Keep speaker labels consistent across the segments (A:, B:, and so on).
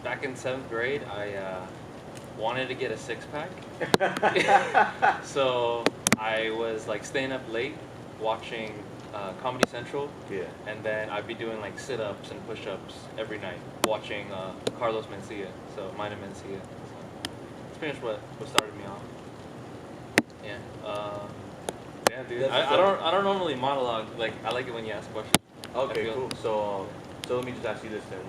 A: back in 7th grade, I wanted to get a six-pack. So I was like staying up late watching Comedy Central.
B: Yeah.
A: And then I'd be doing like sit-ups and push-ups every night, watching Carlos Mencia. So mine and Mencia. So that's pretty much what started me off. Yeah. Yeah, dude. I don't normally monologue. Like I like it when you ask questions.
B: Okay, cool. So let me just ask you this then.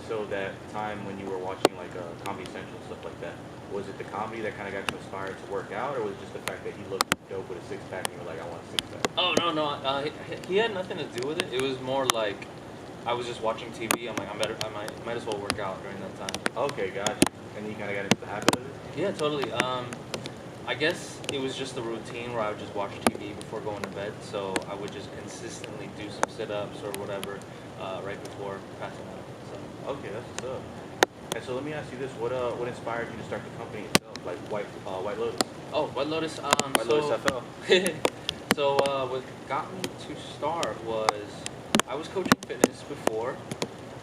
B: So that time when you were watching like Comedy Central stuff like that, was it the comedy that kind of got you inspired to work out, or was it just the fact that he looked dope with a six pack and you were like, I want a six pack?
A: Oh no. He had nothing to do with it. It was more like I was just watching TV. I'm like, I might as well work out during that time.
B: Okay, gotcha. And you kind of got into the habit of it?
A: Yeah, totally. I guess it was just the routine where I would just watch TV before going to bed. So I would just consistently do some sit-ups or whatever right before passing out. So
B: Okay, that's what's up. And so let me ask you this: what inspired you to start the company itself, like White Lotus?
A: oh, White Lotus.
B: White Lotus FL.
A: So what got me to start was I was coaching fitness before,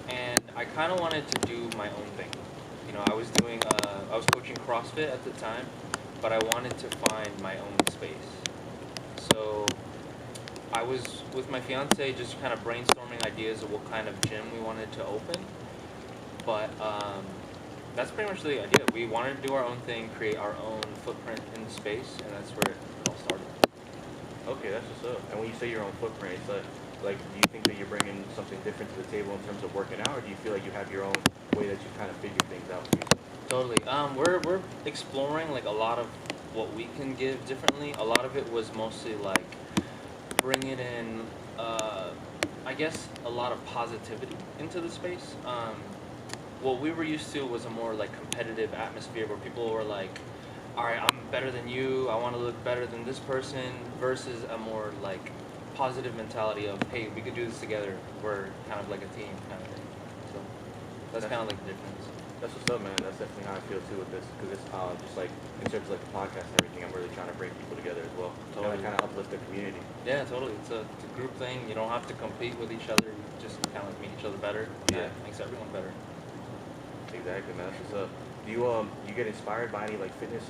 A: and I kind of wanted to do my own thing. You know, I was coaching CrossFit at the time, but I wanted to find my own space. So I was with my fiance just kind of brainstorming ideas of what kind of gym we wanted to open. But that's pretty much the idea. We wanted to do our own thing, create our own footprint in the space, and that's where it all started.
B: Okay, that's what's up. And when you say your own footprint, it's like, do you think that you're bringing something different to the table in terms of working out, or do you feel like you have your own way that you kind of figure things out for yourself?
A: Totally. We're exploring like a lot of what we can give differently. A lot of it was mostly like bringing in, I guess, a lot of positivity into the space. What we were used to was a more like competitive atmosphere where people were like, all right, I'm better than you, I want to look better than this person, versus a more like positive mentality of, hey, we could do this together, we're kind of like a team kind of thing. So that's kind of like the difference.
B: That's what's up, man. That's definitely how I feel too with this, because it's just like in terms of like the podcast and everything, I'm really trying to bring people together as well.
A: Totally.
B: Kind of uplift the community.
A: Yeah, totally. It's a group thing. You don't have to compete with each other. You just kind of like make each other better.
B: Yeah.
A: That makes everyone better.
B: Exactly, man. That's what's up. Do you get inspired by any like fitness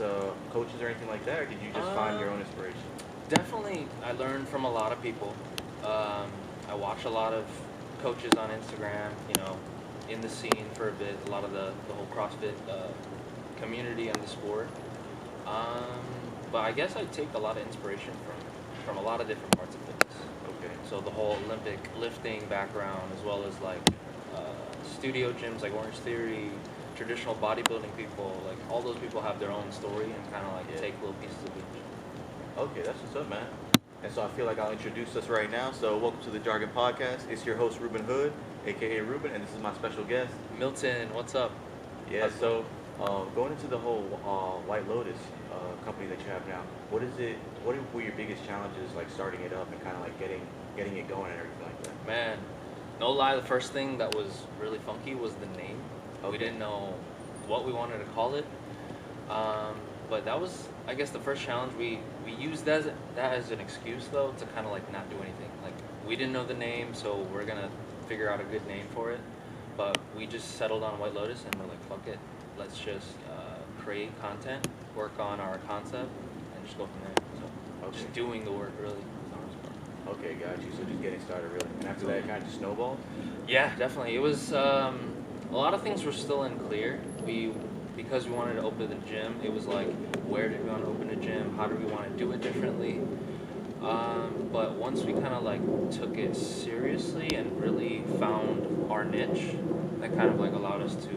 B: coaches or anything like that, or did you just find your own inspiration?
A: Definitely, I learned from a lot of people. I watch a lot of coaches on Instagram. You know, in the scene for a bit. A lot of the whole CrossFit community and the sport. But I guess I take a lot of inspiration from a lot of different parts of fitness.
B: Okay.
A: So the whole Olympic lifting background, as well as like studio gyms like Orange Theory, traditional bodybuilding people, like all those people have their own story and kind of like take little pieces of each.
B: Okay, that's what's up, man. And so I feel like I'll introduce us right now. So welcome to the Jargon podcast. It's your host RubenHood, aka Ruben, and this is my special guest,
A: Milton. What's up?
B: Yeah. So going into the whole White Lotus company that you have now, what were your biggest challenges like starting it up and kind of like getting it going and everything like that?
A: Man, no lie, the first thing that was really funky was the name.
B: Okay.
A: We didn't know what we wanted to call it. But that was, I guess, the first challenge. We used that as an excuse, though, to kind of like not do anything. Like, we didn't know the name, so we're going to figure out a good name for it. But we just settled on White Lotus, and we're like, fuck it. Let's just create content, work on our concept, and just go from there. So just doing the work, really, is the hardest part.
B: Okay, got you. So just getting started, really. And after that, it kind of just snowballed?
A: Yeah, definitely. It was, a lot of things were still unclear. Because we wanted to open the gym, it was like, where did we want to open a gym? How do we want to do it differently? But once we kind of like took it seriously and really found our niche, that kind of like allowed us to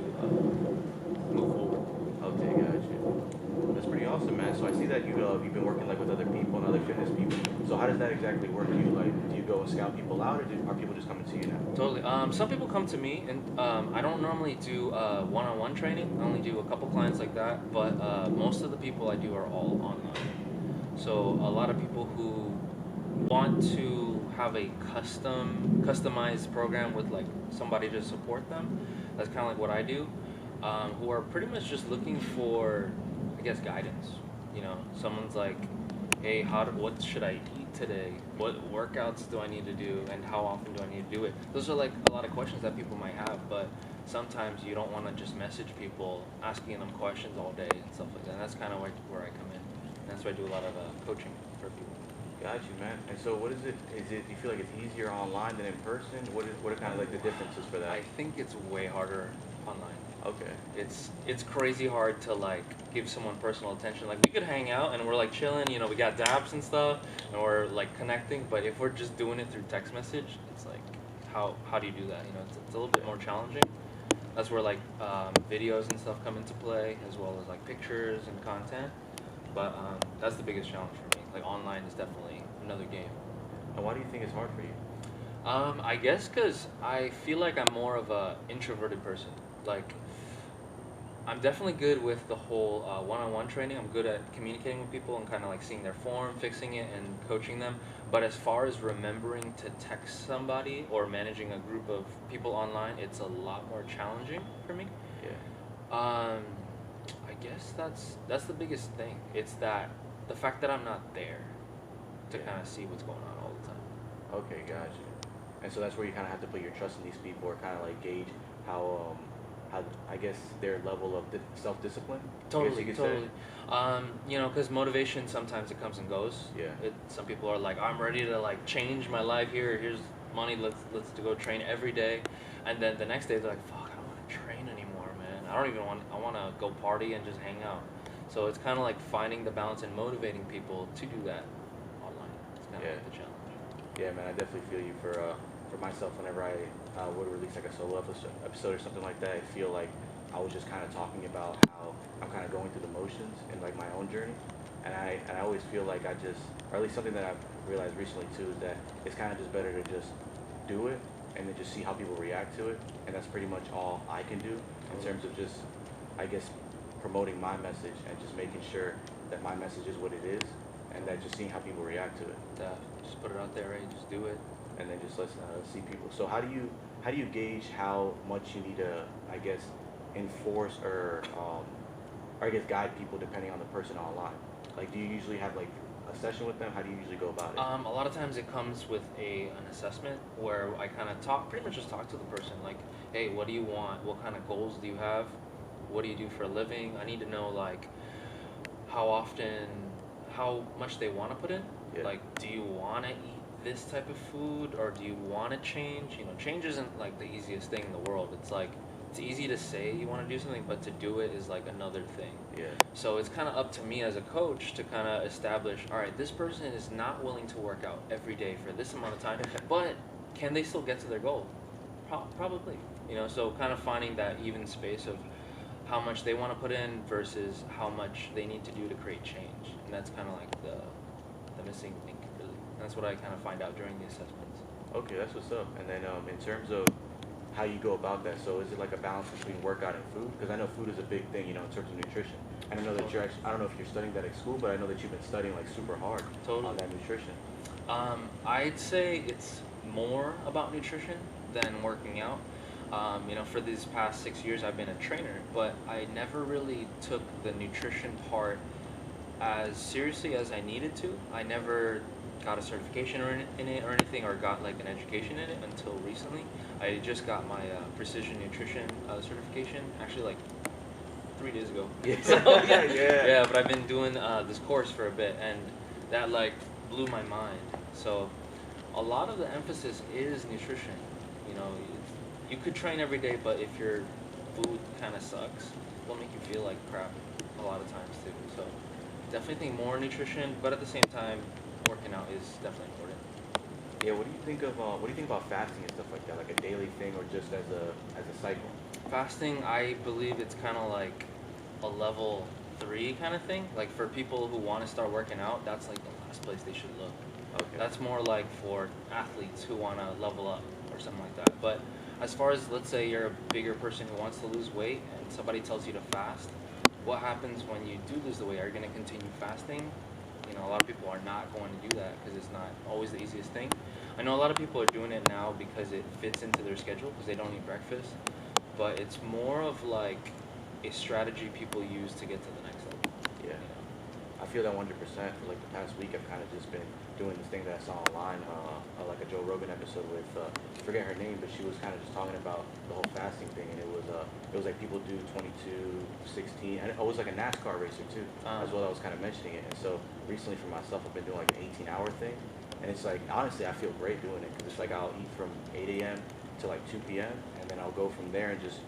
A: move forward.
B: Okay, got you. That's pretty awesome, man. So I see that you've been working like with other people and other fitness people. So how does that exactly work? Do you go and scout people out, or are people just coming to you now?
A: Totally. Some people come to me, and I don't normally do one-on-one training. I only do a couple clients like that, but most of the people I do are all online. So a lot of people who want to have a customized program with like somebody to support them. That's kind of like what I do. Who are pretty much just looking for, I guess, guidance. You know, someone's like, hey, what should I eat today? What workouts do I need to do, and how often do I need to do it? Those are like a lot of questions that people might have, but sometimes you don't want to just message people asking them questions all day and stuff like that. And that's kind of where I come in. And that's why I do a lot of coaching for people.
B: Got you, man. And so, what is it? Is it? Do you feel like it's easier online than in person? What are kind of like the differences for that?
A: I think it's way harder online.
B: Okay.
A: It's crazy hard to like give someone personal attention. Like we could hang out and we're like chilling, you know, we got daps and stuff, and we're like connecting. But if we're just doing it through text message, it's like how do you do that? You know, it's a little bit more challenging. That's where like videos and stuff come into play, as well as like pictures and content. But that's the biggest challenge for me. Like online is definitely another game.
B: And why do you think it's hard for you?
A: I guess because I feel like I'm more of a introverted person. Like, I'm definitely good with the whole one-on-one training. I'm good at communicating with people and kind of like seeing their form, fixing it, and coaching them. But as far as remembering to text somebody or managing a group of people online, it's a lot more challenging for me.
B: Yeah.
A: I guess that's the biggest thing. It's that the fact that I'm not there to kind of see what's going on all the time.
B: Okay, gotcha. And so that's where you kind of have to put your trust in these people, or kind of like gauge how I guess their level of self-discipline.
A: Totally,
B: you could
A: totally.
B: Say.
A: You know, because motivation sometimes it comes and goes.
B: Yeah.
A: Some people are like, I'm ready to like change my life here. Here's money. Let's to go train every day, and then the next day they're like, fuck, I don't want to train anymore, man. I want to go party and just hang out. So it's kind of like finding the balance and motivating people to do that online. It's kind of like the challenge.
B: Yeah, man, I definitely feel you for myself. Whenever I would release like a solo episode or something like that, I feel like I was just kind of talking about how I'm kind of going through the motions in like my own journey, and I always feel like or at least something that I've realized recently too, is that it's kind of just better to just do it and then just see how people react to it, and that's pretty much all I can do in terms of just, I guess, promoting my message and just making sure that my message is what it is, and that just seeing how people react to it.
A: Just put it out there, right? Just do it.
B: And then just let's see people. So how do you gauge how much you need to, I guess, enforce or I guess guide people depending on the person online? Like, do you usually have like a session with them? How do you usually go about it?
A: A lot of times it comes with an assessment where I kind of pretty much just talk to the person. Like, hey, what do you want? What kind of goals do you have? What do you do for a living? I need to know like how much they want to put in.
B: Yeah.
A: Like, do you want to eat this type of food, or do you want to change? You know, change isn't like the easiest thing in the world. It's like, it's easy to say you want to do something, but to do it is like another thing.
B: Yeah.
A: So it's kind of up to me as a coach to kind of establish, all right, this person is not willing to work out every day for this amount of time, but can they still get to their goal? Probably. You know, so kind of finding that even space of how much they want to put in versus how much they need to do to create change. And that's kind of like the missing link, really. And that's what I kind of find out during the assessments.
B: Okay, that's what's up. And then in terms of how you go about that, so is it like a balance between workout and food? Because I know food is a big thing, you know, in terms of nutrition. And I know that I don't know if you're studying that at school, but I know that you've been studying like super hard on that nutrition.
A: I'd say it's more about nutrition than working out. You know, for these past 6 years, I've been a trainer, but I never really took the nutrition part as seriously as I needed to. I never got a certification in it or anything, or got like an education in it until recently. I just got my precision nutrition certification, actually like 3 days ago.
B: Yeah.
A: So,
B: yeah.
A: But I've been doing this course for a bit, and that like blew my mind. So a lot of the emphasis is nutrition. You know, you could train every day, but if your food kind of sucks, it'll make you feel like crap a lot of times too. So definitely think more nutrition, but at the same time, working out is definitely important.
B: Yeah, what do you think about fasting and stuff like that, like a daily thing or just as a cycle?
A: Fasting, I believe it's kind of like a level 3 kind of thing. Like for people who want to start working out, that's like the last place they should look.
B: Okay.
A: That's more like for athletes who want to level up or something like that. But as far as, let's say you're a bigger person who wants to lose weight and somebody tells you to fast, what happens when you do lose the weight? Are you going to continue fasting? You know, a lot of people are not going to do that because it's not always the easiest thing. I know a lot of people are doing it now because it fits into their schedule because they don't eat breakfast. But it's more of like a strategy people use to get to the next level.
B: Yeah. I feel that 100% for like the past week. I've kind of just been doing this thing that I saw online, like a Joe Rogan episode with, I forget her name, but she was kind of just talking about the whole fasting thing, and it was like people do 22, 16, and it was like a NASCAR racer too, as well. I was kind of mentioning it, and so recently for myself, I've been doing like an 18-hour thing, and it's like honestly, I feel great doing it because it's like I'll eat from 8 a.m. to like 2 p.m. and then I'll go from there and just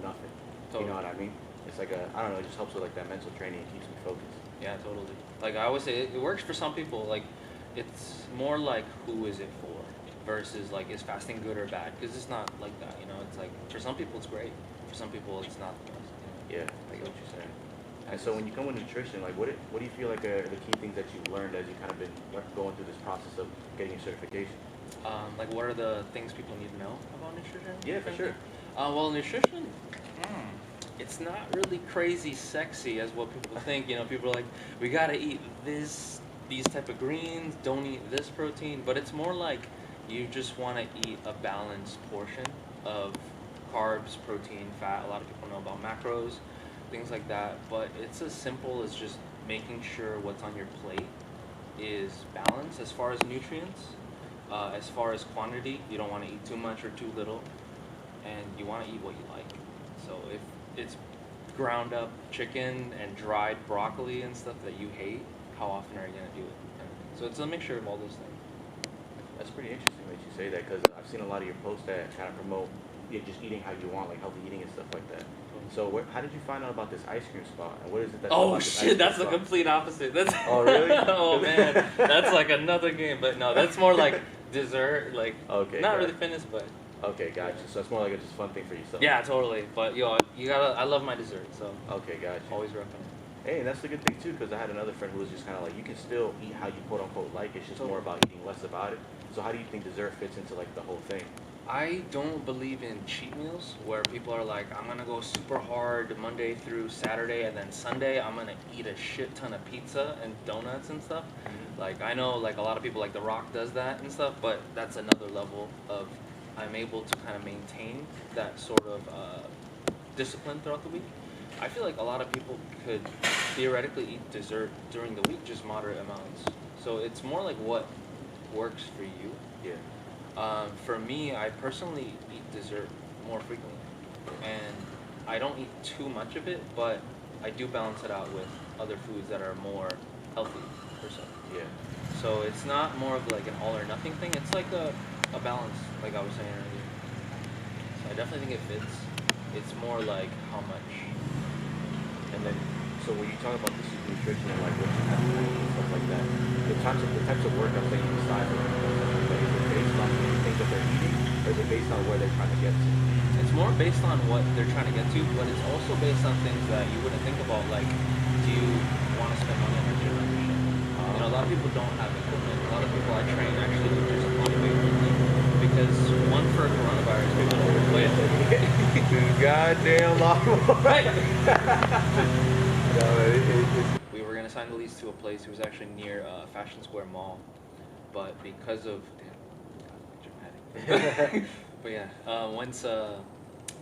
B: nothing.
A: Totally.
B: You know what I mean? It's like I don't know, it just helps with like that mental training and keeps me focused.
A: Yeah, totally. Like I always say, it works for some people. Like, it's more like who is it for versus like is fasting good or bad? Because it's not like that, you know. It's like for some people it's great, for some people it's not the best. You know?
B: Yeah, I get what you're saying. And so when you come with nutrition, like what do you feel like are the key things that you've learned as you kind of been going through this process of getting your certification?
A: Like what are the things people need to know about nutrition?
B: Yeah, for sure.
A: Well, nutrition, it's not really crazy sexy as what people think. You know, people are like, we gotta eat these type of greens, don't eat this protein. But it's more like you just want to eat a balanced portion of carbs, protein, fat. A lot of people know about macros, things like that. But it's as simple as just making sure what's on your plate is balanced as far as nutrients. As far as quantity, you don't want to eat too much or too little, and you want to eat what you like. So if it's ground up chicken and dried broccoli and stuff that you hate, how often are you going to do it? So it's a mixture of all those things.
B: That's pretty interesting that you say that because I've seen a lot of your posts that kind of promote just eating how you want, like healthy eating and stuff like that. So how did you find out about this ice cream spot? And what is it that's
A: Oh shit, that's the complete opposite. That's
B: oh really?
A: Oh man, that's like another game. But no, that's more like dessert, like
B: okay,
A: not really fitness, but
B: okay, gotcha. So it's more like a just fun thing for yourself.
A: yeah, totally. But yo, you gotta. I love my dessert, so
B: okay, gotcha.
A: Always recommend.
B: Hey, that's the good thing too, because I had another friend who was just kind of like, you can still eat how you quote unquote like. It's just more about eating less about it. So how do you think dessert fits into like the whole thing?
A: I don't believe in cheat meals where people are like, I'm gonna go super hard Monday through Saturday, and then Sunday I'm gonna eat a shit ton of pizza and donuts and stuff. Like I know like a lot of people like The Rock does that and stuff, but that's another level of I'm able to kind of maintain that sort of discipline throughout the week. I feel like a lot of people could theoretically eat dessert during the week, just moderate amounts. So it's more like what works for you.
B: Yeah.
A: For me, I personally eat dessert more frequently, and I don't eat too much of it, but I do balance it out with other foods that are more healthy per se.
B: Yeah.
A: So it's not more of like an all or nothing thing. It's like a balance, like I was saying earlier. So I definitely think it fits. It's more like how much.
B: And then, so when you talk about this nutrition and like what you have to eat and stuff like that, the types of workouts that you decide on, is it based on the things that they're eating, or is it based on where they're trying to get to?
A: It's more based on what they're trying to get to, but it's also based on things that you wouldn't think about, like, do you want to spend money on a gym membership? You know, a lot of people don't have equipment. A lot of people I train actually do just body weight only, because one, for coronavirus, people don't lift.
B: Goddamn lot.
A: Right.
B: No,
A: We were gonna sign the lease to a place. It was actually near Fashion Square Mall, but because of but yeah, once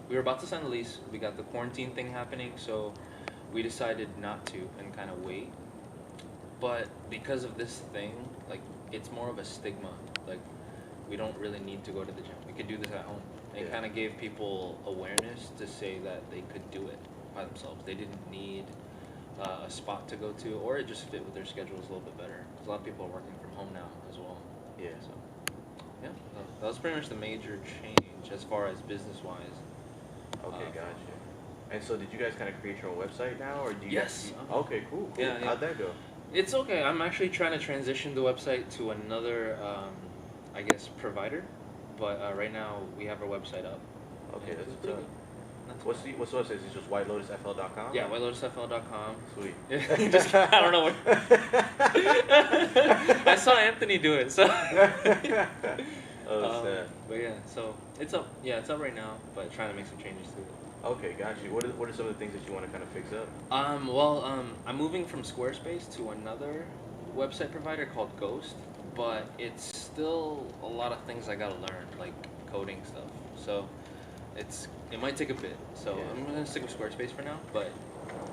A: we were about to sign the lease, we got the quarantine thing happening, so we decided not to and kind of wait. But because of this thing, like it's more of a stigma. Like we don't really need to go to the gym. We could do this at home. And it kind of gave people awareness to say that they could do it by themselves. They didn't need a spot to go to, or it just fit with their schedules a little bit better. Because a lot of people are working from home now as well.
B: yeah.
A: So yeah, that was pretty much the major change as far as business-wise.
B: Okay, gotcha. And so, did you guys kind of create your own website now, or do you?
A: Yes.
B: Okay, cool.
A: Yeah,
B: How'd that go?
A: It's okay. I'm actually trying to transition the website to another, I guess, provider. But right now we have our website up.
B: Okay, that's
A: pretty good.
B: What's the website? Is it just whitelotusfl.com?
A: Yeah, whitelotusfl.com.
B: Sweet.
A: Just, I don't know what. I saw Anthony do it, so.
B: Sad.
A: But yeah, so it's up. Yeah, it's up right now, but trying to make some changes to it.
B: Okay, got you. What are some of the things that you want to kind of fix up?
A: I'm moving from Squarespace to another website provider called Ghost, but it's still a lot of things I gotta learn, like coding stuff. So it might take a bit. So I'm gonna stick with Squarespace for now, but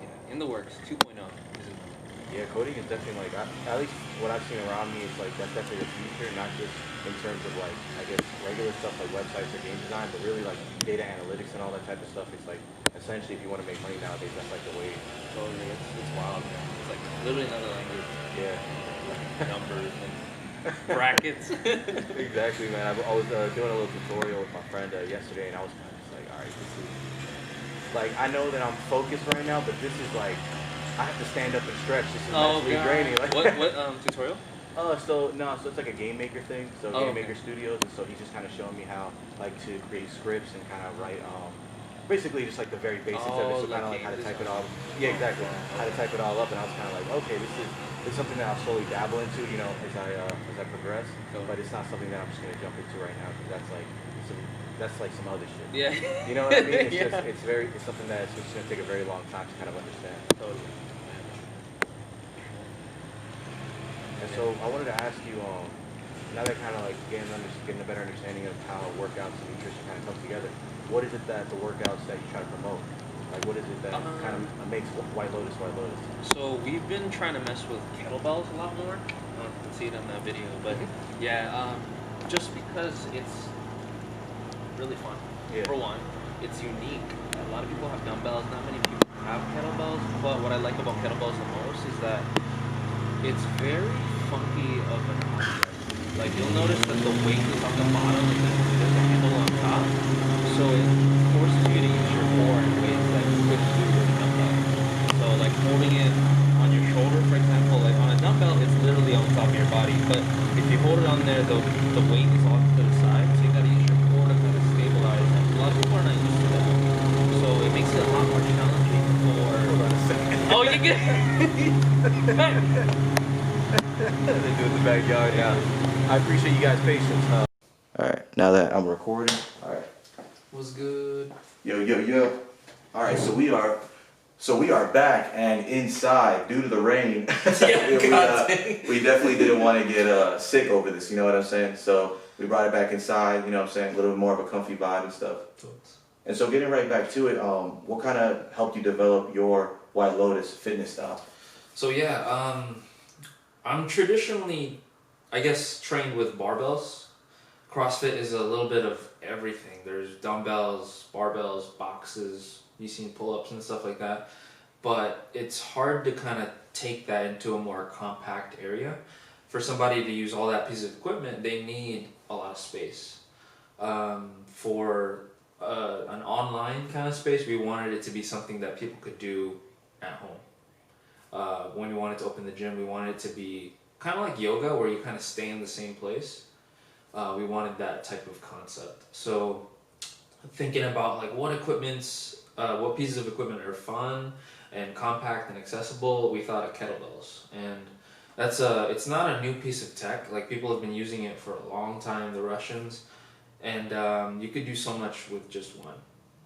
A: yeah, in the works. 2.0 is in.
B: Yeah, coding is definitely like, at least what I've seen around me is like that's definitely the future, not just in terms of like I guess regular stuff like websites or game design, but really like data analytics and all that type of stuff. It's like essentially if you want to make money nowadays, that's like the way.
A: Totally, it's wild, man. It's like literally another language.
B: Yeah.
A: Like numbers and brackets.
B: Exactly, man. I was doing a little tutorial with my friend yesterday, and I was kind of just like, all right, this is like I know that I'm focused right now, but this is like I have to stand up and stretch. This is mentally draining. Like,
A: what tutorial?
B: So it's like a game maker thing. So game
A: Okay.
B: maker studios, and so he's just kind of showing me how like to create scripts and kind of write basically just like the very basics of it. So
A: like
B: kind of like how to type it
A: design.
B: all. Yeah, exactly. How to type it all up, and I was kind of like, okay, this is something that I'll slowly dabble into, you know, as I progress.
A: Cool.
B: But it's not something that I'm just gonna jump into right now because that's like some other shit.
A: Yeah.
B: You know what I mean? It's
A: Yeah.
B: just it's something that's just gonna take a very long time to kind of understand.
A: Totally.
B: And so I wanted to ask you, now that kind of like getting a better understanding of how workouts and nutrition kind of come together, what is it that the workouts that you try to promote? Like what is it that kind of makes White Lotus White Lotus?
A: So we've been trying to mess with kettlebells a lot more. You can see it in that video, but yeah, just because it's really fun.
B: Yeah.
A: For one, it's unique. A lot of people have dumbbells. Not many people have kettlebells. But what I like about kettlebells the most is that it's very funky of an object. Like you'll notice that the weight is on the bottom and then there's a handle on top. So it forces you to use your core in ways that you couldn't do with a dumbbell. So like holding it on your shoulder, for example, like on a dumbbell, it's literally on top of your body. But if you hold it on there, the weight is off to the side. So you gotta use your core to kind of stabilize. And a lot of people are not used to that. So it makes it a lot more challenging for.
B: Hold on a second.
A: Oh, you get.
B: They do it in the backyard. Yeah. I appreciate you guys' patience. All right, now that I'm recording. All right.
A: Was good.
B: Yo. All right, so we are back and inside due to the rain. We definitely didn't want to get sick over this. You know what I'm saying? So we brought it back inside. You know what I'm saying? A little bit more of a comfy vibe and stuff. And so getting right back to it, what kind of helped you develop your White Lotus fitness style?
C: So yeah, I'm traditionally, I guess, trained with barbells. CrossFit is a little bit of everything. There's dumbbells, barbells, boxes, you've seen pull-ups and stuff like that. But it's hard to kind of take that into a more compact area. For somebody to use all that piece of equipment, they need a lot of space. For an online kind of space, we wanted it to be something that people could do at home. When we wanted to open the gym, we wanted it to be kind of like yoga where you kind of stay in the same place. We wanted that type of concept. So thinking about like what pieces of equipment are fun and compact and accessible, we thought of kettlebells. And it's not a new piece of tech. Like people have been using it for a long time, the Russians. And you could do so much with just one.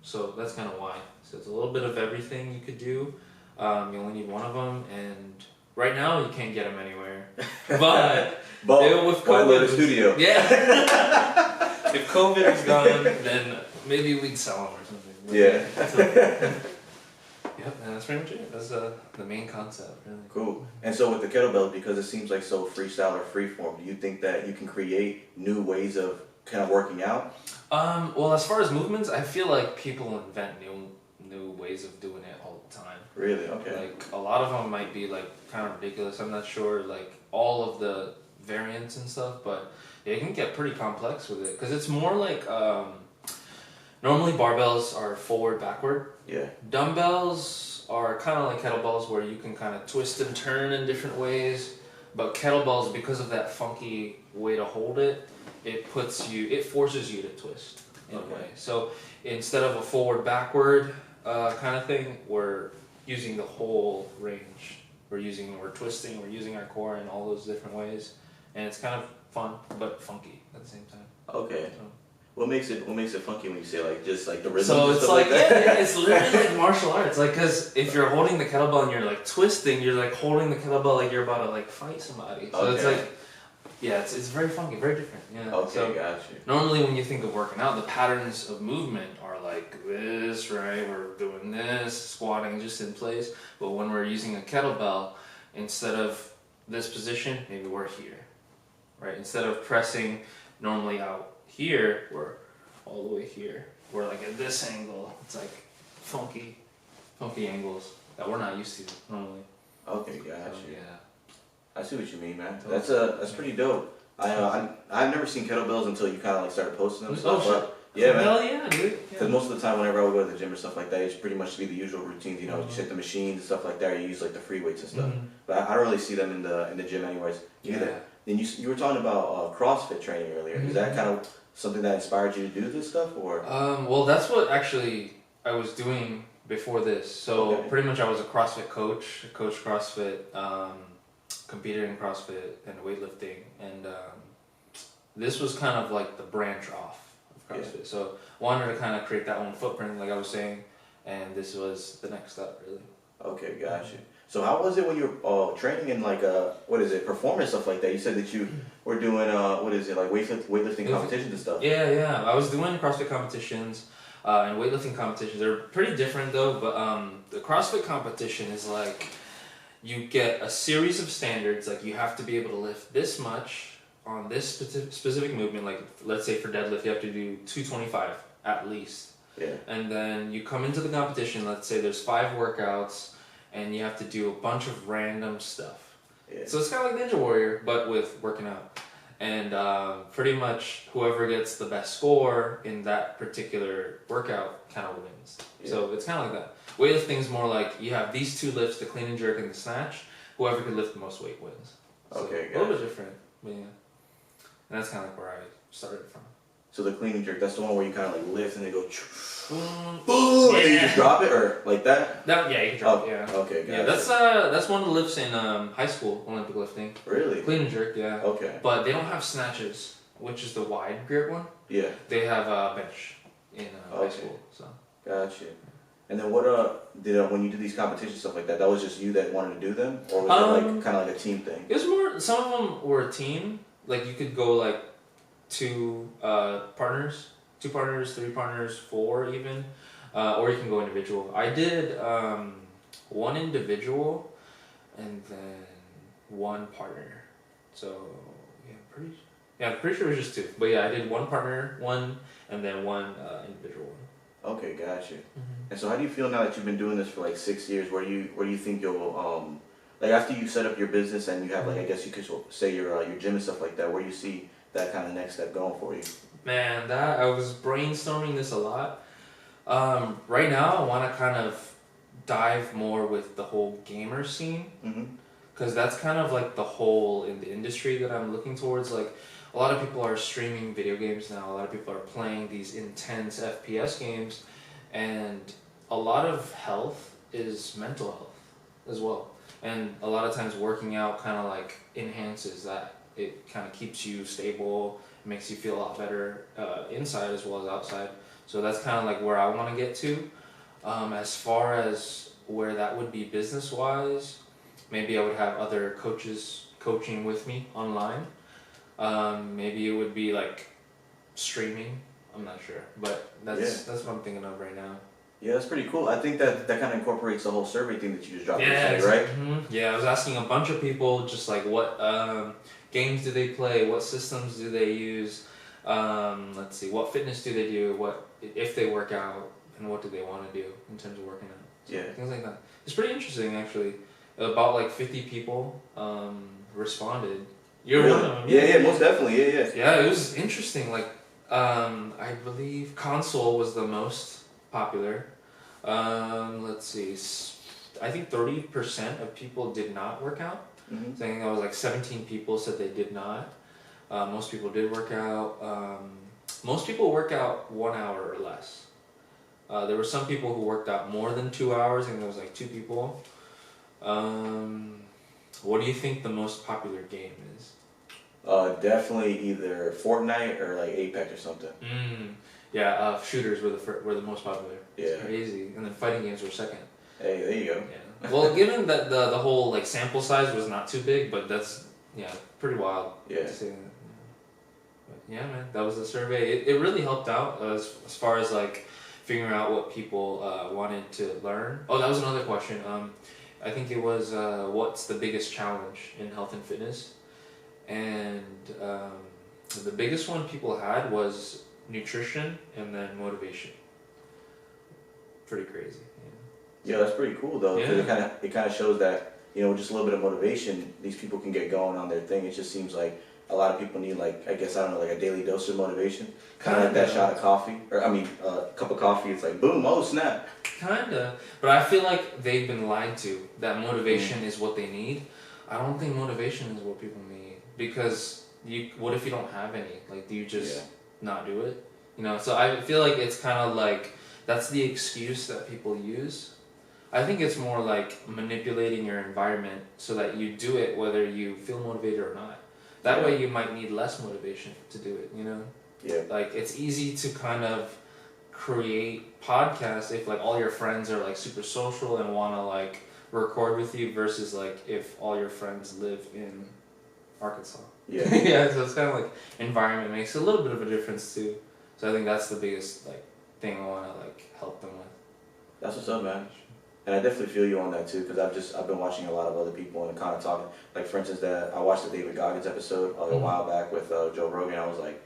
C: So that's kind of why. So it's a little bit of everything you could do. You only need one of them, and right now you can't get them anywhere. But with
B: White Lotus
C: COVID,
B: Studio.
C: Yeah. If COVID is gone, then maybe we'd sell them or something. But
B: Yeah.
C: So, yep, and that's pretty much it. That's the main concept, really.
B: Cool. And so with the kettlebell, because it seems like so freestyle or freeform, do you think that you can create new ways of kind of working out?
C: Well, as far as movements, I feel like people invent new ways of doing it all the time.
B: Really? Okay.
C: Like a lot of them might be like kind of ridiculous. I'm not sure like all of the variants and stuff, but yeah, you can get pretty complex with it because it's more like normally barbells are forward backward.
B: Yeah.
C: Dumbbells are kind of like kettlebells where you can kind of twist and turn in different ways, but kettlebells, because of that funky way to hold it, it forces you to twist in a way. So instead of a forward backward kind of thing, we're using the whole range. We're twisting, we're using our core in all those different ways, and it's kind of fun but funky at the same time.
B: Okay.
C: So.
B: What makes it funky when you say like just like the rhythm?
C: So
B: and
C: it's
B: stuff
C: like
B: that?
C: it's literally like martial arts. Like, cause if you're holding the kettlebell and you're like twisting, you're like holding the kettlebell like you're about to like fight somebody. So it's like, yeah, it's very funky, very different. Yeah.
B: Okay,
C: so
B: got you.
C: normally when you think of working out, the patterns of movement are like this, right? We're doing this, squatting just in place. But when we're using a kettlebell, instead of this position, maybe we're here, right? Instead of pressing normally out here, we're all the way here. We're like at this angle. It's like funky angles that we're not used to normally.
B: Okay, gotcha.
C: So, yeah.
B: I see what you mean, man. That's pretty dope. I've never seen kettlebells until you kind of like started posting them.
C: Oh,
B: stuff,
C: shit.
B: Yeah, man.
C: Hell yeah, dude.
B: Because most of the time, whenever I would go to the gym or stuff like that, it's pretty much be the usual routines. You know,
C: Mm-hmm.
B: just hit the machines and stuff like that. Or you use like the free weights and stuff.
C: Mhm.
B: But I don't really see them in the gym anyways.
C: Yeah.
B: Then you were talking about CrossFit training earlier. Is that
C: Mhm.
B: kind of something that inspired you to do this stuff, or?
C: Well, that's what actually I was doing before this. So
B: Okay.
C: pretty much I was a CrossFit coach. I coached CrossFit, competed in CrossFit and weightlifting, and this was kind of like the branch off of CrossFit. So wanted to kind of create that own footprint, like I was saying, and this was the next step, really.
B: Okay, gotcha. So how was it when you were training in like performance stuff like that? You said that you were doing like weightlifting competitions and stuff.
C: Yeah. I was doing CrossFit competitions and weightlifting competitions. They're pretty different though, but the CrossFit competition is like you get a series of standards. Like you have to be able to lift this much on this specific movement. Like let's say for deadlift, you have to do 225 at least.
B: Yeah.
C: And then you come into the competition. Let's say there's 5 workouts, and you have to do a bunch of random stuff.
B: Yeah.
C: So it's kind of like Ninja Warrior, but with working out. And pretty much whoever gets the best score in that particular workout kind of wins.
B: Yeah.
C: So it's kind of like that. Weightlifting is more like you have these 2 lifts, the clean and jerk and the snatch. Whoever can lift the most weight wins. So
B: Okay,
C: a little bit different, but yeah. And that's kind of like where I started from.
B: So the clean and jerk, that's the one where you kind of like lift and they go, boom,
C: Yeah.
B: and then you just drop it, or like that?
C: Yeah, you can drop it, yeah.
B: Okay, gotcha.
C: Yeah, that's one of the lifts in high school, Olympic lifting.
B: Really?
C: Clean and jerk, yeah.
B: Okay.
C: But they don't have snatches, which is the wide grip one.
B: Yeah.
C: They have bench in high
B: Okay.
C: school. So.
B: Gotcha. And then what when you did these competitions stuff like that, that was just you that wanted to do them, or was it like kind of like a team thing?
C: It was more. Some of them were a team. Like you could go like 2 partners, 3 partners, 4 even, or you can go individual. I did 1 individual and then 1 partner. So I'm pretty sure it was just 2. But yeah, I did 1 partner, 1, and then 1 individual one.
B: Okay, gotcha.
C: Mm-hmm.
B: And so how do you feel now that you've been doing this for like 6 years? Where do you think you'll like after you set up your business and you have like I guess you could say your gym and stuff like that, where you see that kind of next step going for you?
C: Man, I was brainstorming this a lot. Right now, I want to kind of dive more with the whole gamer scene, because that's kind of like the hole in the industry that I'm looking towards. Like a lot of people are streaming video games now. A lot of people are playing these intense FPS games, and a lot of health is mental health as well. And a lot of times working out kind of like enhances that. It kind of keeps you stable, makes you feel a lot better inside as well as outside. So that's kind of like where I want to get to. As far as where that would be business-wise, maybe I would have other coaches coaching with me online. Maybe it would be like streaming. I'm not sure, but that's what I'm thinking of right now.
B: Yeah, that's pretty cool. I think that kind of incorporates the whole survey thing that you just dropped
C: Yeah,
B: recently, right?
C: Mm-hmm. Yeah, I was asking a bunch of people just like what games do they play, what systems do they use, let's see, what fitness do they do, what if they work out, and what do they want to do in terms of working out. So
B: Yeah.
C: things like that. It's pretty interesting actually. About like 50 people responded. You're
B: Really?
C: one of them.
B: Yeah, most definitely. Yeah.
C: Yeah, it was interesting. Like, I believe console was the most popular. Let's see. I think 30% of people did not work out.
B: Mm-hmm.
C: I think that was like 17 people said they did not. Most people did work out. Most people work out 1 hour or less. There were some people who worked out more than 2 hours. I think there was like 2 people. What do you think the most popular game is?
B: Definitely either Fortnite or like Apex or something.
C: Yeah, shooters were the most popular.
B: Yeah.
C: It's crazy. And then fighting games were second.
B: Hey, there you go.
C: Yeah. Well, given that the whole like sample size was not too big, but that's pretty wild.
B: Yeah.
C: To say that. But yeah, man, that was the survey. It really helped out as far as like figuring out what people wanted to learn. Oh, that was another question. I think it was what's the biggest challenge in health and fitness, and the biggest one people had was nutrition and then motivation. Pretty crazy.
D: Yeah, that's pretty cool though.
C: Yeah.
D: Because it kind of shows that, you know, just a little bit of motivation, these people can get going on their thing. It just seems like a lot of people need, like, I guess, I don't know, like a daily dose of motivation. Kind of like that shot of coffee, or cup of coffee. It's like boom, oh snap.
C: Kinda, but I feel like they've been lied to. That motivation is what they need. I don't think motivation is what people need, because what if you don't have any? Like, do you just not do it? You know. So I feel like it's kind of like that's the excuse that people use. I think it's more like manipulating your environment so that you do it whether you feel motivated or not. That way you might need less motivation to do it, you know?
D: Yeah.
C: Like, it's easy to kind of create podcasts if, like, all your friends are, like, super social and want to, like, record with you versus, like, if all your friends live in Arkansas.
D: Yeah.
C: Yeah, so it's kind of like environment makes a little bit of a difference, too. So I think that's the biggest, like, thing I want to, like, help them with.
D: That's what's up, man. And I definitely feel you on that too, because I've been watching a lot of other people and kind of talking. Like, for instance, that I watched the David Goggins episode a while back with Joe Rogan. I was like,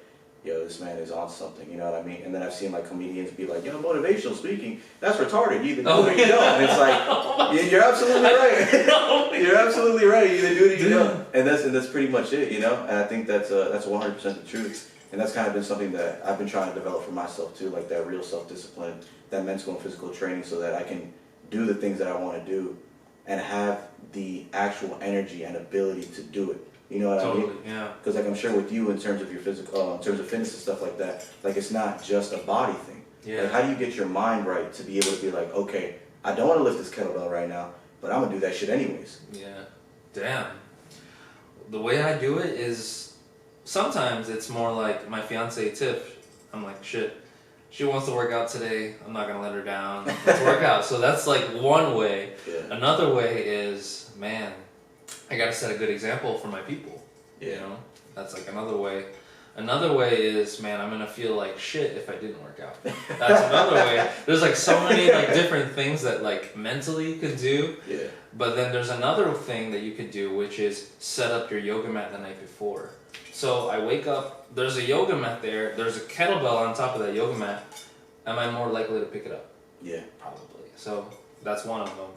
D: yo, this man is on something, you know what I mean? And then I've seen like comedians be like, yo, motivational speaking, that's retarded. You either do it or you don't. And it's like, you're absolutely right. You're absolutely right. You either do it or you don't. And that's pretty much it, you know. And I think that's 100% the truth. And that's kind of been something that I've been trying to develop for myself too, like that real self-discipline, that mental and physical training, so that I can do the things that I want to do and have the actual energy and ability to do it. You know what I mean?
C: Yeah.
D: Because like I'm sure with you in terms of your physical, in terms of fitness and stuff like that, like it's not just a body thing.
C: Yeah.
D: Like how do you get your mind right to be able to be like, okay, I don't want to lift this kettlebell right now, but I'm gonna do that shit anyways.
C: Yeah. Damn. The way I do it is sometimes it's more like my fiance Tiff. I'm like, shit. She wants to work out today. I'm not gonna let her down. Let's work out. So that's like one way.
D: Yeah.
C: Another way is, man, I gotta set a good example for my people.
D: Yeah.
C: You know, that's like another way. Another way is, man, I'm gonna feel like shit if I didn't work out. That's another way. There's like so many like different things that like mentally you could do.
D: Yeah.
C: But then there's another thing that you could do, which is set up your yoga mat the night before. So I wake up, there's a yoga mat there, there's a kettlebell on top of that yoga mat. Am I more likely to pick it up?
D: Yeah.
C: Probably. So that's one of them.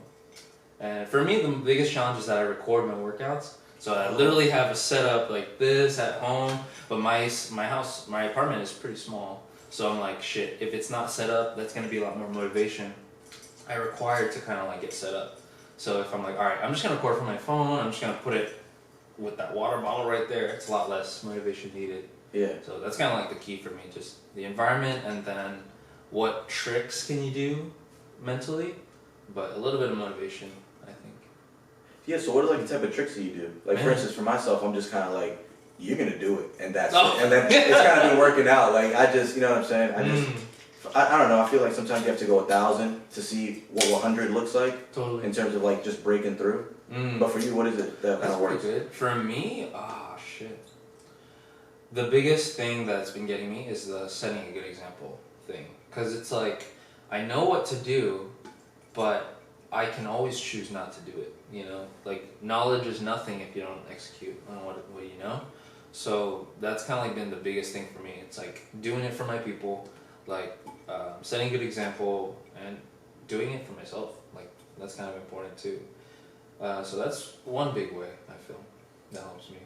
C: And for me, the biggest challenge is that I record my workouts. So I literally have a setup like this at home, but my apartment is pretty small. So I'm like, shit, if it's not set up, that's gonna be a lot more motivation. I require to kind of like get set up. So if I'm like, all right, I'm just gonna record from my phone, I'm just gonna put it with that water bottle right there, it's a lot less motivation needed.
D: Yeah.
C: So that's kind of like the key for me, just the environment and then what tricks can you do mentally, but a little bit of motivation, I think.
D: Yeah, so what are like the type of tricks that you do? Like, for instance, for myself, I'm just kind of like, you're going to do it, and that's it. And then it's kind of been working out. Like, I just, you know what I'm saying? I don't know, I feel like sometimes you have to go 1,000 to see what 100 looks like.
C: Totally.
D: In terms of like just breaking through. But for you, what is it that kind of works?
C: Good. For me, shit. The biggest thing that's been getting me is the setting a good example thing. Because it's like, I know what to do, but I can always choose not to do it, you know? Like, knowledge is nothing if you don't execute on what you know. So that's kind of like been the biggest thing for me. It's like doing it for my people, like setting a good example and doing it for myself. Like, that's kind of important too. So that's one big way I feel that helps me.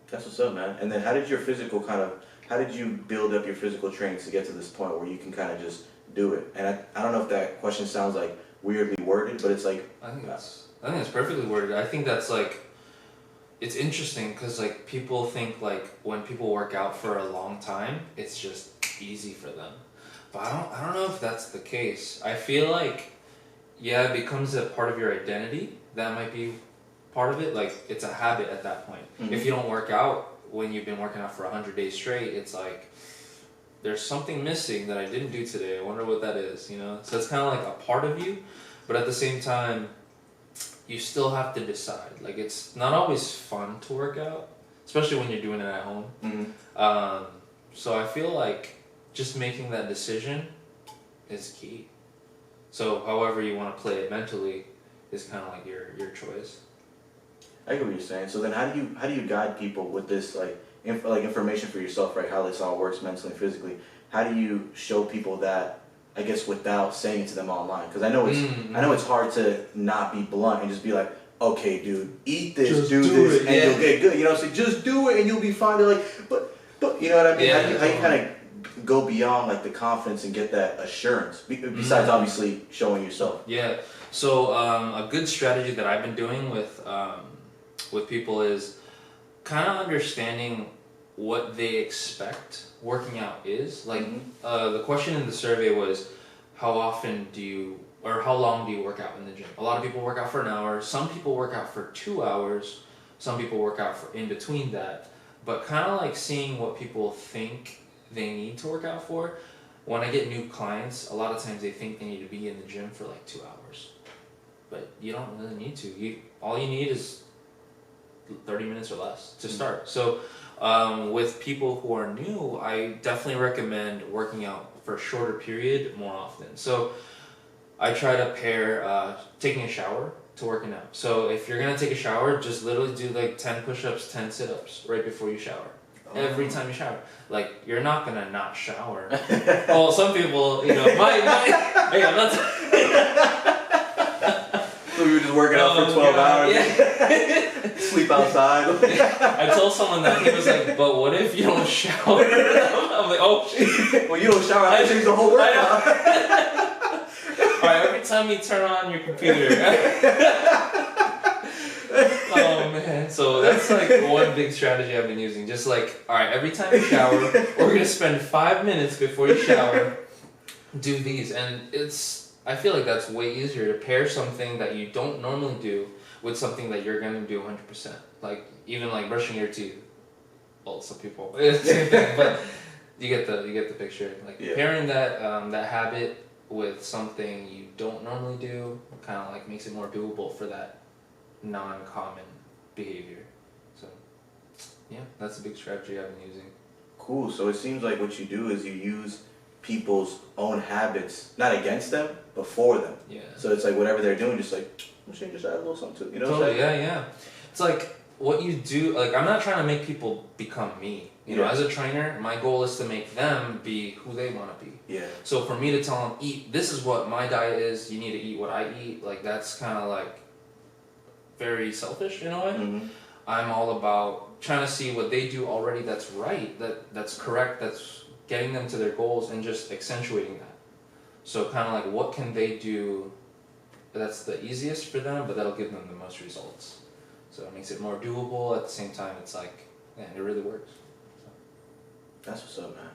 D: That's what's up, man. And then how did you build up your physical training to get to this point where you can kind of just do it? And I don't know if that question sounds like weirdly worded, but it's like...
C: I think that's perfectly worded. I think that's like, it's interesting because like people think like when people work out for a long time, it's just easy for them. But I don't know if that's the case. I feel like, yeah, it becomes a part of your identity. That might be part of it. Like, it's a habit at that point. Mm-hmm. If you don't work out when you've been working out for 100 days straight, it's like, there's something missing that I didn't do today. I wonder what that is, you know? So it's kind of like a part of you, but at the same time, you still have to decide. Like, it's not always fun to work out, especially when you're doing it at home. Mm-hmm. So I feel like just making that decision is key. So however you want to play it mentally, is kind of like your choice.
D: I get what you're saying. So then, how do you guide people with this like information for yourself, right? How this all works mentally and physically. How do you show people that? I guess without saying it to them online, because I know it's hard to not be blunt and just be like, okay, dude, eat this,
C: just
D: do this,
C: it,
D: and you'll get good. You know, so just do it and you'll be fine. They're like, but you know what I mean?
C: Yeah,
D: how you kind of go beyond like the confidence and get that assurance besides obviously showing yourself.
C: Yeah. So a good strategy that I've been doing with people is kind of understanding what they expect working out is. Like the question in the survey was, how often do you or how long do you work out in the gym? A lot of people work out for an hour. Some people work out for 2 hours. Some people work out for in between that. But kind of like seeing what people think they need to work out for. When I get new clients, a lot of times they think they need to be in the gym for like 2 hours. But you don't really need to. All you need is 30 minutes or less to start. So with people who are new, I definitely recommend working out for a shorter period more often. So I try to pair taking a shower to working out. So if you're gonna take a shower, just literally do like 10 push-ups, 10 sit-ups right before you shower. Every time you shower. Like, you're not gonna not shower. Well, some people, you know, hey, I'm not
D: So we were just working out for 12 hours.
C: Yeah.
D: Sleep outside.
C: I told someone that, he was like, but what if you don't shower? I'm like, oh shit.
D: Well, you don't shower, I change the whole workout.
C: Alright, every time you turn on your computer. Oh man, so that's like one big strategy I've been using. Just like, alright, every time you shower, we're gonna spend 5 minutes before you shower, do these. And I feel like that's way easier to pair something that you don't normally do with something that you're gonna do 100%. Like, even like brushing your teeth. Well, some people, it's the same thing, but you get the picture. Like, pairing that habit with something you don't normally do kind of like makes it more doable for that non-common behavior. So yeah, that's a big strategy I've been using.
D: Cool. So it seems like what you do is you use people's own habits, not against them, but for them.
C: Yeah.
D: So it's like whatever they're doing, just like, I'm just add a little something to it. You know what I'm
C: Totally,
D: saying?
C: yeah. It's like what you do, like, I'm not trying to make people become me. You know, as a trainer, my goal is to make them be who they want to be.
D: Yeah.
C: So for me to tell them, this is what my diet is, you need to eat what I eat, like, that's kind of like very selfish in a way.
D: Mm-hmm.
C: I'm all about trying to see what they do already that's right, that's correct, that's getting them to their goals, and just accentuating that. So kind of like, what can they do that's the easiest for them, but that'll give them the most results. So it makes it more doable. At the same time, it's like, man, it really works. So.
D: That's what's up, man.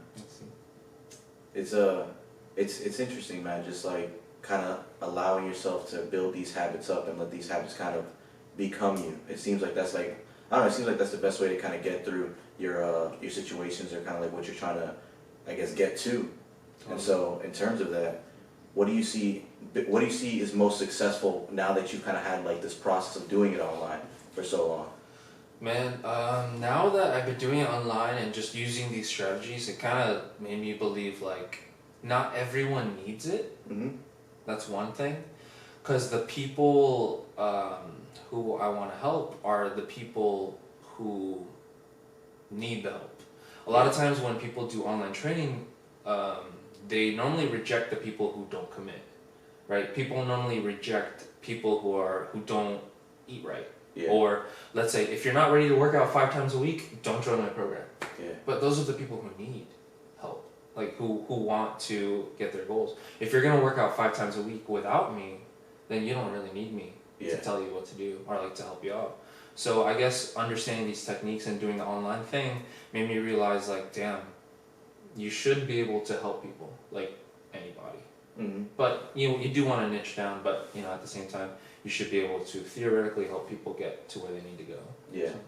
D: It's interesting, man. Just like kind of allowing yourself to build these habits up and let these habits kind of become you. It seems like that's like, I don't know. It seems like that's the best way to kind of get through your situations, or kind of like what you're trying to, I guess, get to. And so, in terms of that, what do you see is most successful now that you've kind of had like this process of doing it online for so long?
C: Man, now that I've been doing it online and just using these strategies, it kind of made me believe like not everyone needs it.
D: Mm-hmm.
C: That's one thing, because the people who I want to help are the people who need the help. A lot of times when people do online training, they normally reject the people who don't commit, right? People normally reject people who don't eat right. Yeah. Or let's say if you're not ready to work out 5 times a week, don't join my program.
D: Yeah.
C: But those are the people who need help, like who want to get their goals. If you're gonna work out 5 times a week without me, then you don't really need me to tell you what to do or like to help you out. So I guess understanding these techniques and doing the online thing made me realize like, damn, you should be able to help people, like anybody. Mm-hmm. But you do want to niche down, but at the same time, you should be able to theoretically help people get to where they need to go. Yeah, so.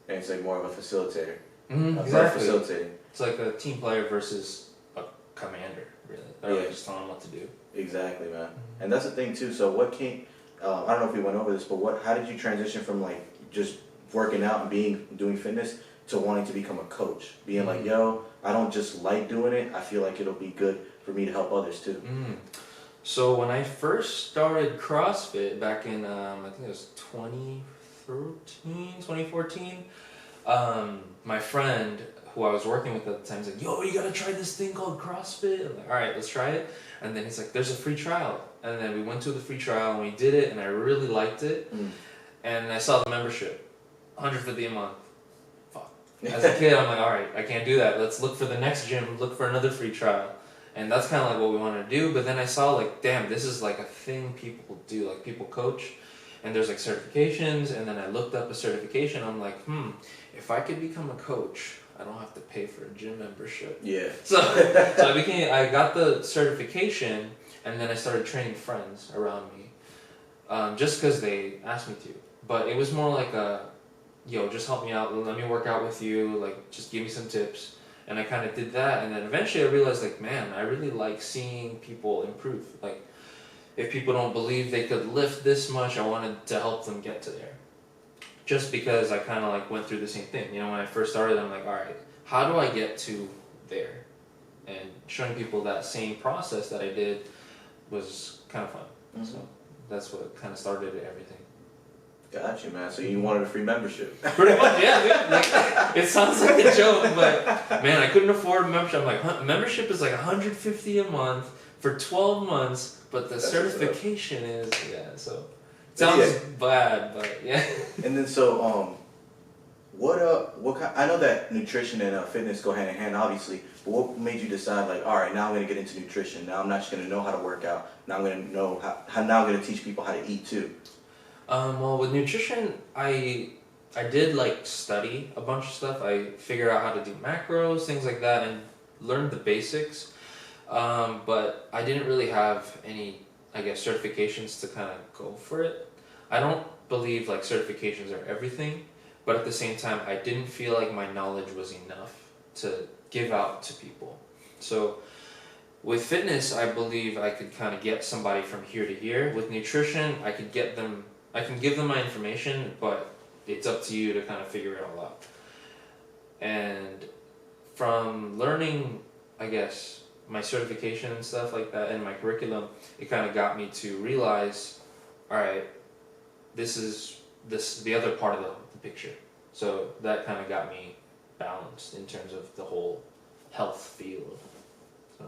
D: And it's like more of a facilitator.
C: Mm-hmm, exactly. Facilitating. It's like a team player versus a commander, really. Or like just telling them what to do.
D: Exactly, man. Mm-hmm. And that's the thing too. So what came? I don't know if we went over this, but how did you transition from like just working out and doing fitness to wanting to become a coach? Being like, yo, I don't just like doing it. I feel like it'll be good for me to help others too.
C: Mm. So when I first started CrossFit back in, I think it was 2014, my friend who I was working with at the time was like, yo, you gotta try this thing called CrossFit. I'm like, all right, let's try it. And then he's like, there's a free trial. And then we went to the free trial and we did it and I really liked it. And I saw the membership, $150 a month. Fuck. As a kid, I'm like, all right, I can't do that. Let's look for the next gym, look for another free trial. And that's kind of like what we wanted to do. But then I saw like, damn, this is like a thing people do. Like people coach and there's like certifications. And then I looked up a certification. I'm like, if I could become a coach, I don't have to pay for a gym membership.
D: Yeah.
C: So I got the certification and then I started training friends around me. Just because they asked me to. But it was more like just help me out. Let me work out with you. Like, just give me some tips. And I kind of did that, and then eventually I realized, like, man, I really like seeing people improve. Like, if people don't believe they could lift this much, I wanted to help them get to there. Just because I kind of, like, went through the same thing. You know, when I first started, I'm like, all right, how do I get to there? And showing people that same process that I did was kind of fun. So that's what kind of started everything.
D: Got you, man. So you wanted a free membership?
C: Pretty much, yeah, dude. Like, it sounds like a joke, but man, I couldn't afford a membership. I'm like, membership is like $150 a month for 12 months, but the certification is, so it sounds bad, but yeah.
D: And then so, what kind? I know that nutrition and fitness go hand in hand, obviously. But what made you decide, like, all right, now I'm gonna get into nutrition. Now I'm not just gonna know how to work out. Now I'm gonna know how. Now I'm gonna teach people how to eat too.
C: Well, with nutrition, I did like study a bunch of stuff. I figured out how to do macros, things like that, and learned the basics. But I didn't really have any, I guess, certifications to kind of go for it. I don't believe like certifications are everything, but at the same time, I didn't feel like my knowledge was enough to give out to people. So with fitness, I believe I could kind of get somebody from here to here. With nutrition, I can give them my information, but it's up to you to kind of figure it all out. And from learning, I guess, my certification and stuff like that and my curriculum, it kind of got me to realize, all right, this is the other part of the picture. So that kind of got me balanced in terms of the whole health field. So.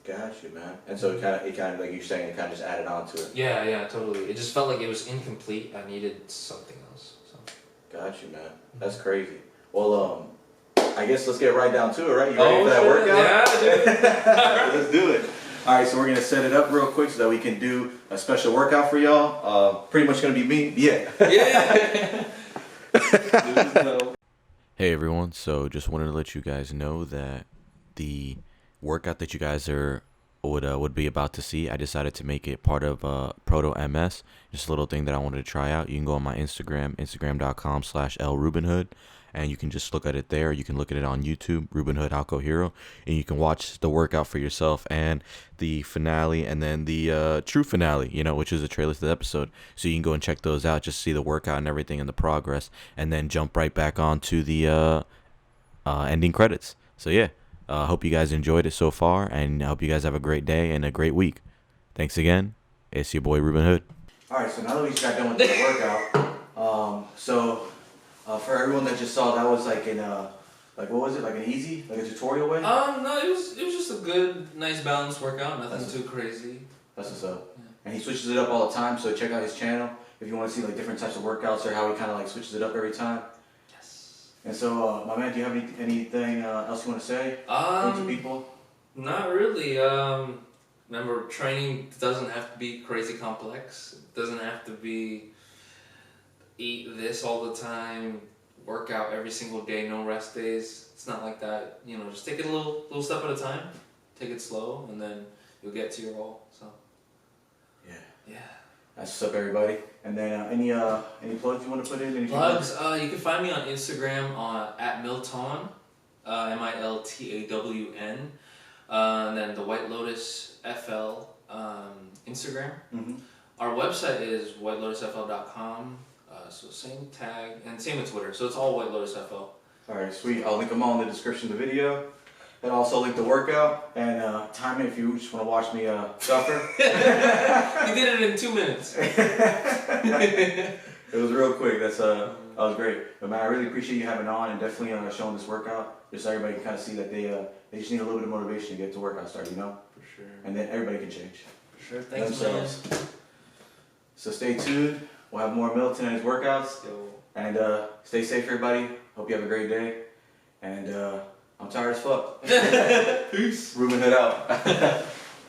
D: Got you, man. And so it kind of like you're saying, it kind of just added on to it.
C: Yeah, totally. It just felt like it was incomplete. I needed something else. So.
D: Got you, man. That's crazy. Well, I guess let's get right down to it, right? You ready for that workout?
C: Yeah, dude.
D: Let's do it. All right, so we're gonna set it up real quick so that we can do a special workout for y'all. Pretty much gonna be me. Yeah. Hey everyone, so just wanted to let you guys know that the workout that you guys would be about to see, I decided to make it part of Proto MS. Just a little thing that I wanted to try out. You can go on my Instagram.com/LRubenHood, and you can just look at it there. You can look at it on YouTube, RubenHood Halco Hero, and you can watch the workout for yourself and the finale and then the true finale, which is a trailer to the episode. So you can go and check those out, just see the workout and everything and the progress, and then jump right back onto the ending credits. So yeah. I hope you guys enjoyed it so far, and I hope you guys have a great day and a great week. Thanks again. It's your boy RubenHood. All right, so now that we just got done with the workout, for everyone that just saw, that was like what was it? Like an easy, like a tutorial way?
C: No, it was just a good, nice balanced workout. Nothing too crazy.
D: That's what's up. Yeah. And he switches it up all the time, so check out his channel if you want to see like different types of workouts or how he kind of like switches it up every time. And so, my man, do you have anything else you want to say to people?
C: Not really. Remember, training doesn't have to be crazy complex. It doesn't have to be eat this all the time, work out every single day, no rest days. It's not like that. Just take it a little step at a time. Take it slow, and then you'll get to your goal. So. Yeah.
D: That's what's up, everybody. And then any plugs you want to put in?
C: Plugs? You can find me on Instagram at Miltawn, MILTAWN, and then the White Lotus FL Instagram. Mm-hmm. Our website is whitelotusfl.com. So same tag and same with Twitter. So it's all White Lotus FL.
D: All right, sweet. I'll link them all in the description of the video. And also link the workout and time it if you just want to watch me suffer.
C: You did it in 2 minutes.
D: It was real quick. That was great. But man, I really appreciate you having on and definitely showing this workout, just so everybody can kind of see that they just need a little bit of motivation to get the workout started, you know.
C: For sure.
D: And then everybody can change.
C: For sure. Thanks, man.
D: So stay tuned. We'll have more Milton and his workouts.
C: Yo.
D: And stay safe, everybody. Hope you have a great day. And I'm tired as fuck.
C: Peace.
D: RubenHood out.